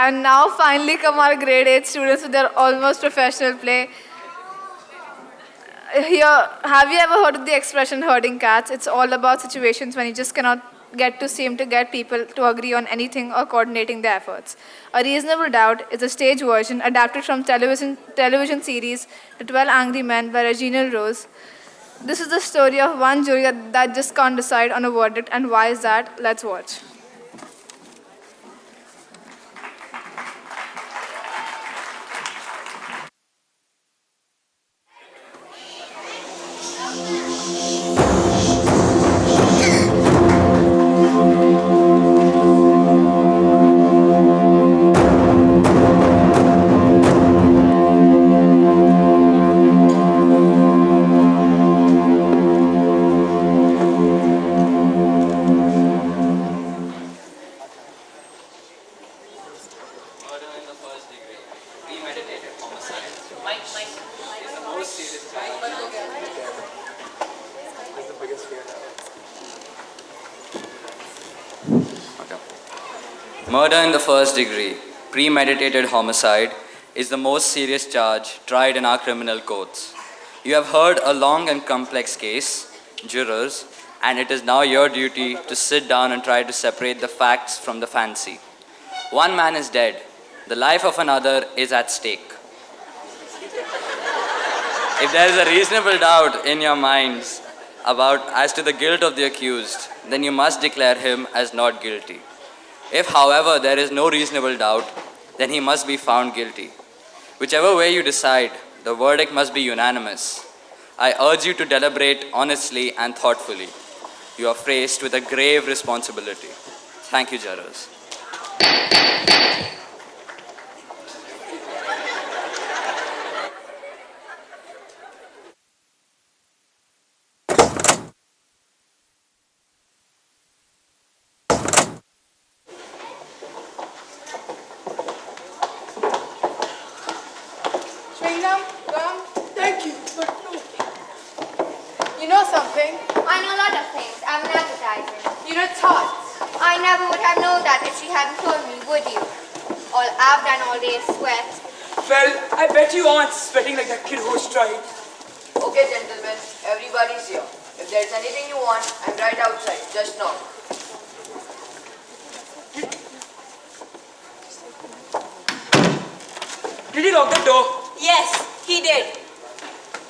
And now finally come our grade 8 students with their almost professional play. Here, have you ever heard of the expression herding cats? It's all about situations when you just cannot seem to get people to agree on anything or coordinating their efforts. A Reasonable Doubt is a stage version adapted from television series The 12 Angry Men by Reginald Rose. This is the story of one jury that just can't decide on a verdict, and why is that? Let's watch. Murder in the first degree, premeditated homicide, is the most serious charge tried in our criminal courts. You have heard a long and complex case, jurors, and it is now your duty to sit down and try to separate the facts from the fancy. One man is dead. The life of another is at stake. If there is a reasonable doubt in your minds as to the guilt of the accused, then you must declare him as not guilty. If, however, there is no reasonable doubt, then he must be found guilty. Whichever way you decide, the verdict must be unanimous. I urge you to deliberate honestly and thoughtfully. You are faced with a grave responsibility. Thank you, jurors. Thank you, but no. You know something? I know a lot of things. I'm an advertiser. You know thoughts. I never would have known that if she hadn't told me, would you? All I've done all day is sweat. Well, I bet you aren't sweating like that kid who was tried. Okay, gentlemen, everybody's here. If there's anything you want, I'm right outside. Just knock. Did he lock the door? Yes, he did.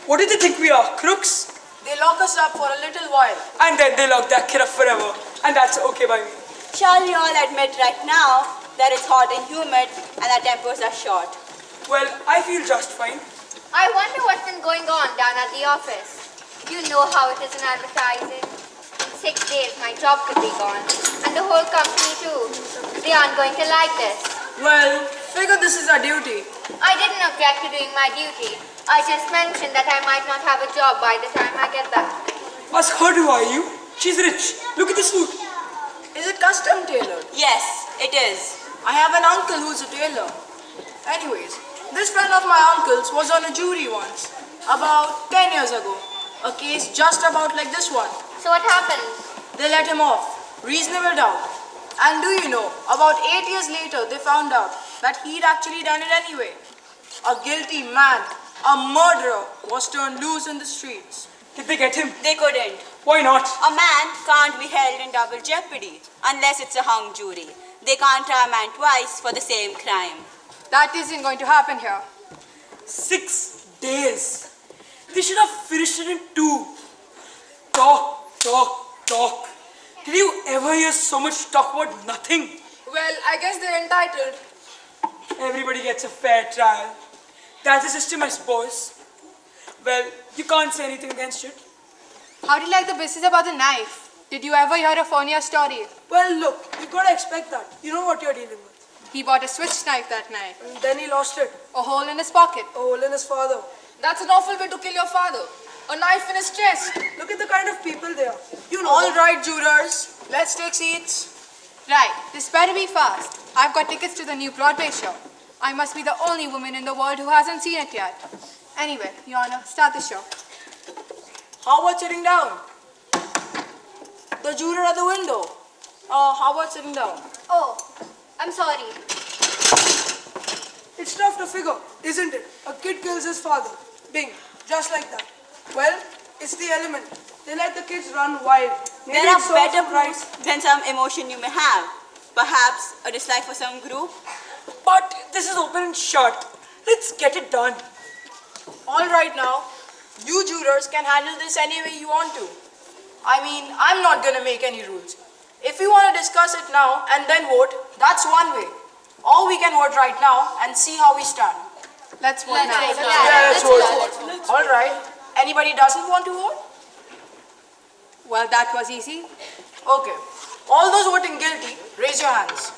What do they think we are, crooks? They lock us up for a little while. And then they lock that kid up forever. And that's okay by me. Shall we all admit right now that it's hot and humid and our tempers are short? Well, I feel just fine. I wonder what's been going on down at the office. You know how it is in advertising. In 6 days, my job could be gone. And the whole company too. They aren't going to like this. Well, figure this is our duty. I didn't object to doing my duty. I just mentioned that I might not have a job by the time I get back. Ask her who are you? She's rich. Look at the suit. Is it custom tailored? Yes, it is. I have an uncle who's a tailor. Anyways, this friend of my uncle's was on a jury once, about 10 years ago. A case just about like this one. So what happened? They let him off. Reasonable doubt. And do you know, about 8 years later, they found out that he'd actually done it anyway. A guilty man, a murderer, was turned loose in the streets. Did they get him? They couldn't. Why not? A man can't be held in double jeopardy unless it's a hung jury. They can't try a man twice for the same crime. That isn't going to happen here. 6 days. They should have finished it in 2. Talk, talk, talk. Did you ever hear so much talk about nothing? Well, I guess they're entitled. Everybody gets a fair trial. That's the system, I suppose. Well, you can't say anything against it. How do you like the business about the knife? Did you ever hear a funnier story? Well, look, you gotta expect that. You know what you're dealing with. He bought a switch knife that night. And then he lost it. A hole in his pocket. A hole in his father. That's an awful way to kill your father. A knife in his chest. Look at the kind of people they are. You know. All right, jurors. Let's take seats. Right, this better be fast. I've got tickets to the new Broadway show. I must be the only woman in the world who hasn't seen it yet. Anyway, Your Honor, start the show. How about sitting down? The juror at the window. How about sitting down? Oh, I'm sorry. It's tough to figure, isn't it? A kid kills his father. Bing. Just like that. Well, it's the element. They let the kids run wild. Maybe There are it serves better them right. proofs than some emotion you may have. Perhaps a dislike for some group. But this is open and shut. Let's get it done. All right now, you jurors can handle this any way you want to. I mean, I'm not gonna make any rules. If you want to discuss it now and then vote, that's one way. Or we can vote right now and see how we stand. Let's vote now. Let's vote. All right. Anybody doesn't want to vote? Well, that was easy. Okay. All those voting guilty, raise your hands.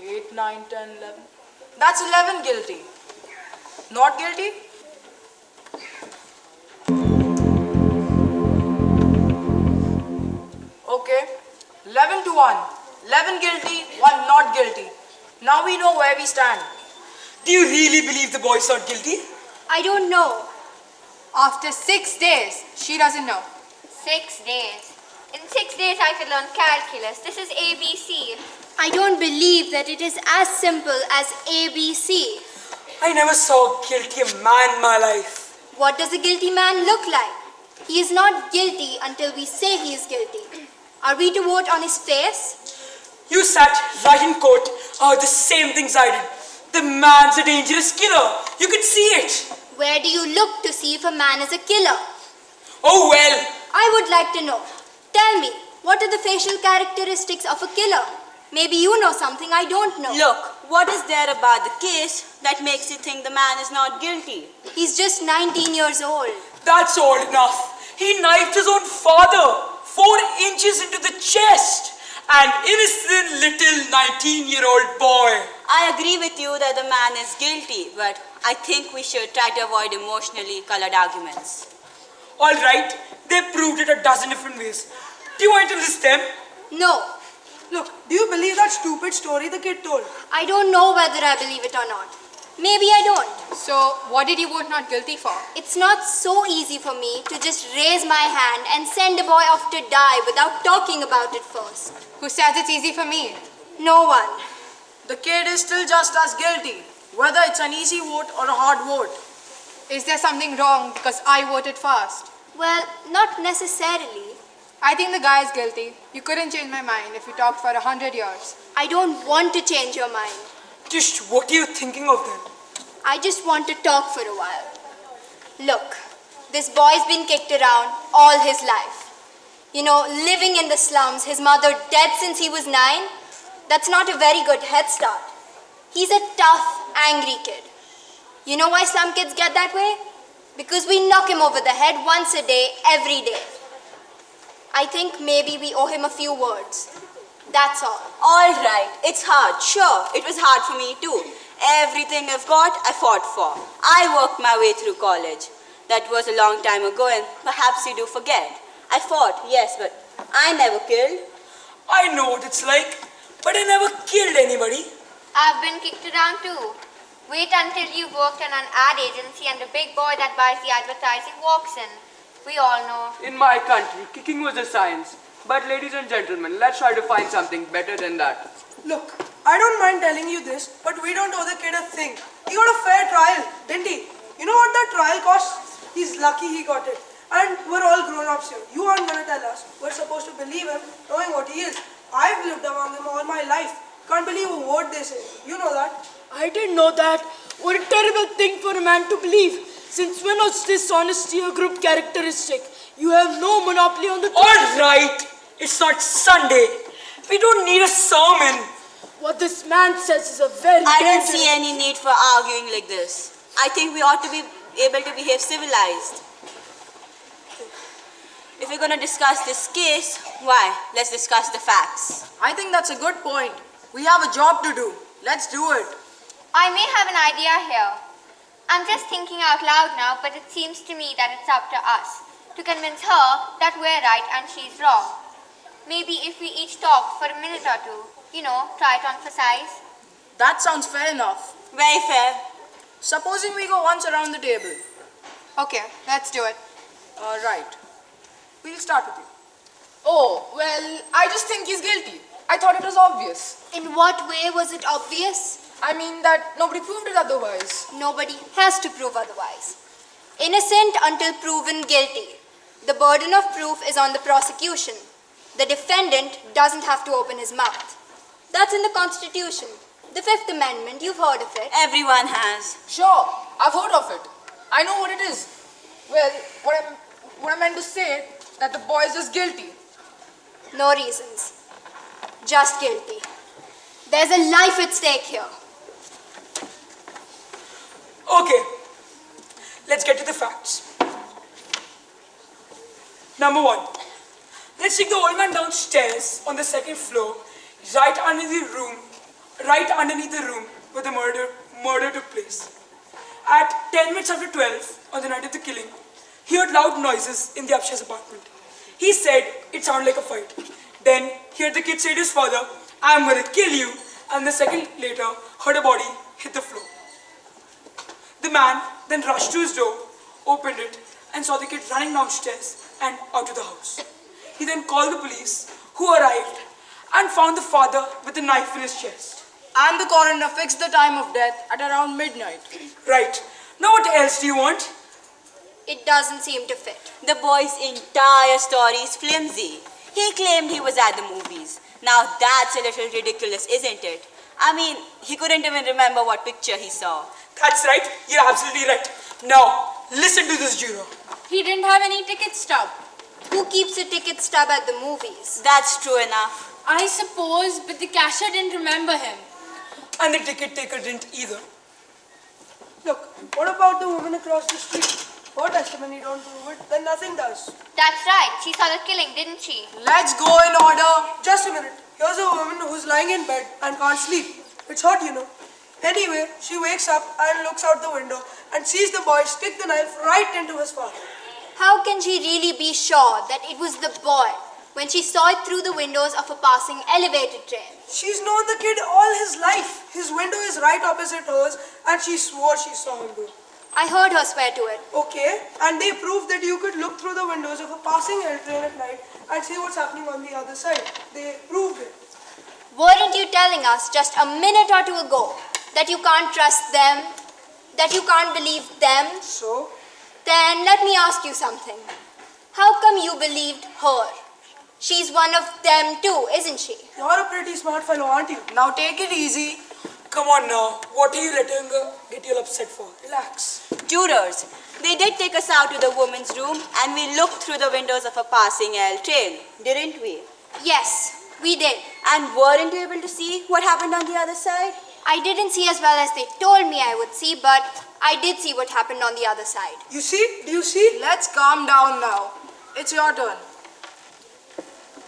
8, 9, 10, 11. That's 11 guilty. Not guilty? Okay. 11 to 1. 11 guilty, 1 not guilty. Now we know where we stand. Do you really believe the boy's not guilty? I don't know. After 6 days, she doesn't know. 6 days. In 6 days I could learn calculus. This is ABC. I don't believe that it is as simple as ABC. I never saw a guilty man in my life. What does a guilty man look like? He is not guilty until we say he is guilty. Are we to vote on his face? You sat right in court, the same things I did. The man's a dangerous killer. You could see it. Where do you look to see if a man is a killer? Oh well. I would like to know. Tell me, what are the facial characteristics of a killer? Maybe you know something I don't know. Look, what is there about the case that makes you think the man is not guilty? He's just 19 years old. That's old enough. He knifed his own father 4 inches into the chest. An innocent little 19-year-old boy. I agree with you that the man is guilty, but I think we should try to avoid emotionally colored arguments. All right, they proved it a dozen different ways. Do you want to list them? No, Look, do you believe that stupid story the kid told? I don't know whether I believe it or not. Maybe I don't. So, what did you vote not guilty for? It's not so easy for me to just raise my hand and send a boy off to die without talking about it first. Who says it's easy for me? No one. The kid is still just as guilty, whether it's an easy vote or a hard vote. Is there something wrong because I voted first? Well, not necessarily. I think the guy is guilty. You couldn't change my mind if you talked for 100 years. I don't want to change your mind. Just what are you thinking of then? I just want to talk for a while. Look, this boy's been kicked around all his life. You know, living in the slums, his mother dead since he was 9. That's not a very good head start. He's a tough, angry kid. You know why slum kids get that way? Because we knock him over the head once a day, every day. I think maybe we owe him a few words. That's all. All right, it's hard. Sure, it was hard for me too. Everything I've got, I fought for. I worked my way through college. That was a long time ago and perhaps you do forget. I fought, yes, but I never killed. I know what it's like, but I never killed anybody. I've been kicked around too. Wait until you worked in an ad agency and the big boy that buys the advertising walks in. We all know. In my country, kicking was a science. But ladies and gentlemen, let's try to find something better than that. Look, I don't mind telling you this, but we don't owe the kid a thing. He got a fair trial, didn't he? You know what that trial cost? He's lucky he got it. And we're all grown-ups here. You aren't going to tell us. We're supposed to believe him, knowing what he is. I've lived among them all my life. Can't believe a word they say. You know that. I didn't know that. What a terrible thing for a man to believe. Since when was dishonesty a group characteristic? You have no monopoly on the truth. All right, it's not Sunday. We don't need a sermon. What this man says is a very I don't dangerous... see any need for arguing like this. I think we ought to be able to behave civilized. If we're going to discuss this case, why? Let's discuss the facts. I think that's a good point. We have a job to do. Let's do it. I may have an idea here. I'm just thinking out loud now, but it seems to me that it's up to us to convince her that we're right and she's wrong. Maybe if we each talk for a minute or two, try to emphasize. That sounds fair enough. Very fair. Supposing we go once around the table. Okay, let's do it. Right. We'll start with you. Oh, well, I just think he's guilty. I thought it was obvious. In what way was it obvious? I mean that nobody proved it otherwise. Nobody has to prove otherwise. Innocent until proven guilty. The burden of proof is on the prosecution. The defendant doesn't have to open his mouth. That's in the Constitution. The Fifth Amendment, you've heard of it. Everyone has. Sure, I've heard of it. I know what it is. Well, what I meant to say, that the boy is just guilty. No reasons. Just guilty. There's a life at stake here. Okay, let's get to the facts. Number 1, let's take the old man downstairs on the second floor, right underneath the room where the murder took place. At 10 minutes after 12 on the night of the killing, he heard loud noises in the upstairs apartment. He said it sounded like a fight. Then he heard the kid say to his father, "I'm gonna kill you," and a second later heard a body hit the floor. The man then rushed to his door, opened it, and saw the kid running downstairs and out of the house. He then called the police, who arrived and found the father with a knife in his chest. And the coroner fixed the time of death at around midnight. Right. Now what else do you want? It doesn't seem to fit. The boy's entire story is flimsy. He claimed he was at the movies. Now that's a little ridiculous, isn't it? I mean, he couldn't even remember what picture he saw. That's right. You're absolutely right. Now, listen to this juror. He didn't have any ticket stub. Who keeps a ticket stub at the movies? That's true enough. I suppose, but the cashier didn't remember him. And the ticket taker didn't either. Look, what about the woman across the street? Her testimony don't prove it, then nothing does. That's right. She saw the killing, didn't she? Let's go in order. Just a minute. Here's a woman who's lying in bed and can't sleep. It's hot, you know. Anyway, she wakes up and looks out the window and sees the boy stick the knife right into his father. How can she really be sure that it was the boy when she saw it through the windows of a passing elevated train? She's known the kid all his life. His window is right opposite hers and she swore she saw him do it. I heard her swear to it. Okay, and they proved that you could look through the windows of a passing L train at night and see what's happening on the other side. They proved it. Weren't you telling us just a minute or two ago that you can't trust them, that you can't believe them? So? Then let me ask you something. How come you believed her? She's one of them too, isn't she? You're a pretty smart fellow, aren't you? Now take it easy. Come on now. What are you letting her get you all upset for? Relax. Jurors, they did take us out to the woman's room and we looked through the windows of a passing L train, didn't we? Yes, we did. And weren't able to see what happened on the other side? I didn't see as well as they told me I would see, but I did see what happened on the other side. You see? Do you see? Let's calm down now. It's your turn.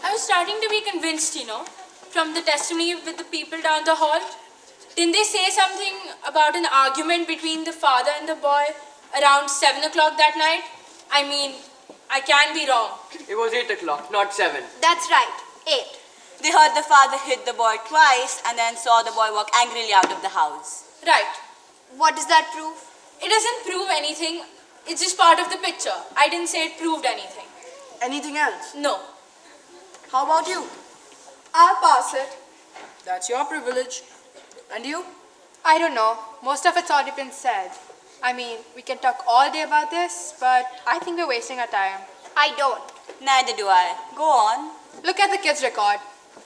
I was starting to be convinced, from the testimony with the people down the hall. Didn't they say something about an argument between the father and the boy around 7 o'clock that night? I mean, I can be wrong. It was 8 o'clock, not 7. That's right, 8. They heard the father hit the boy twice and then saw the boy walk angrily out of the house. Right. What does that prove? It doesn't prove anything. It's just part of the picture. I didn't say it proved anything. Anything else? No. How about you? I'll pass it. That's your privilege. And you? I don't know. Most of it's already been said. I mean, we can talk all day about this, but I think we're wasting our time. I don't. Neither do I. Go on. Look at the kid's record.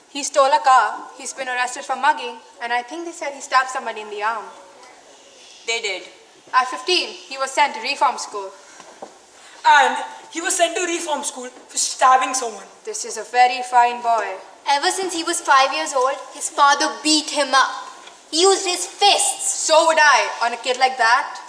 He stole a car, he's been arrested for mugging, and I think they said he stabbed somebody in the arm. They did. At 15, he was sent to reform school. And he was sent to reform school for stabbing someone. This is a very fine boy. Ever since he was 5 years old, his father beat him up. He used his fists. So would I, on a kid like that.